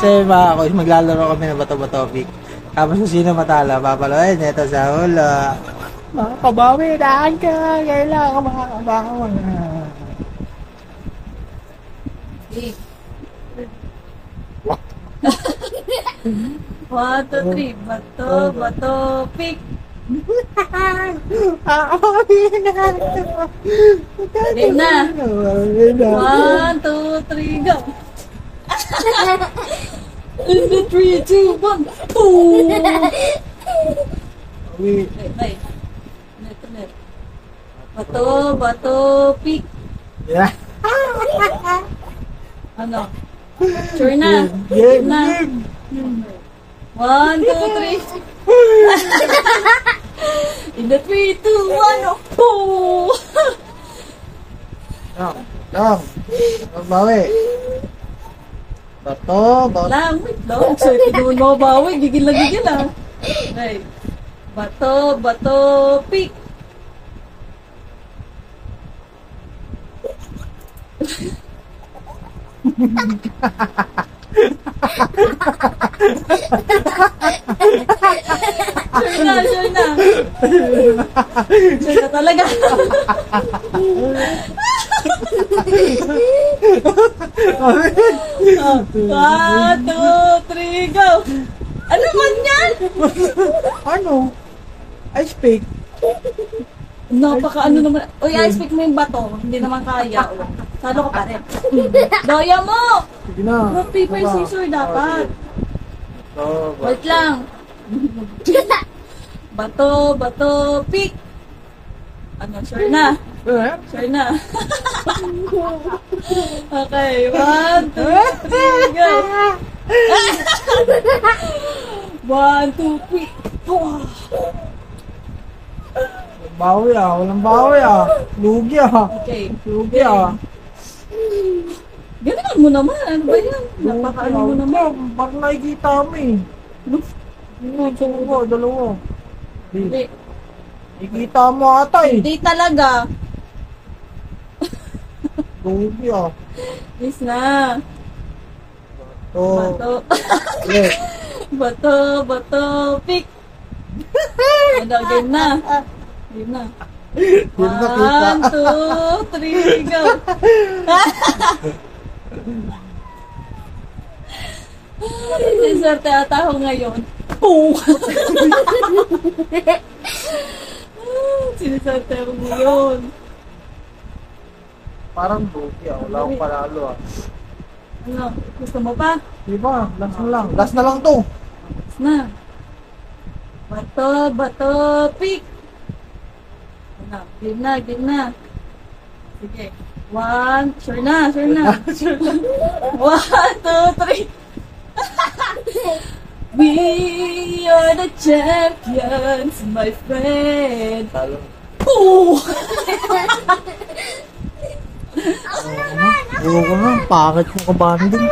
Kasi mga ako, maglalaro kami ng bato-bato-pick. Tapos kung sino matala, papaloy, neto sa ulo. Makabawi na ka, kailangan makakabawi na. Hey. 1, 2, 3. Bato, bato, pick. Game na. 1, 2, 3, go. In the 3, 2, 1. Boom! Bye. Net. Bato, bato, pick. Yeah. Ano? Sure na. Game. 1, 2, 3. In the 3, 2, 1. Oh! Lang. Magbawi. Bato. Lang, wait lang. So, hindi mo mabawi. Gigil ah. Okay. Bato, pick. Sure na. Sure na talaga. 1, 2, 3, go! Ano man yan? Ano? Ice pick. Napaka ano naman. Uy, ice pick mo yung bato. Hindi naman kaya. Salo ka pa rin. Daya mo! Sige na. Rock, paper, scissors dapat. Wait lang. Bato, pick. Ano, sure na. Sure na. Okay, 1, 2, 3, go. 1, 2, 3. Walang bawi ah. Lugi ah. Okay. Lugi ah. Ganun mo naman. Ano ba yan? Napakaano mo naman. Bakit nakikita mo eh? Dalawa. Hindi. Nakikita mo ata eh. Hindi talaga. Lugi ah. Yes na. Bato. Bato, pick. Ano, game na. Game na. 1, 2, 3, go. Siniswerte ata ako ngayon. Boom! Siniswerte ako ngayon. Parang lugi ah. Wala akong panalo ah. Ano? Gusto mo pa? Di ba? Last na lang. Last na lang to. Last na. Bato, pick. Ano? Game na. Sige. 1, sure na. 1, 2, 3. We are the champions, my friend. Talo. Oh! Ewan ko na. Pangit mo kabanding.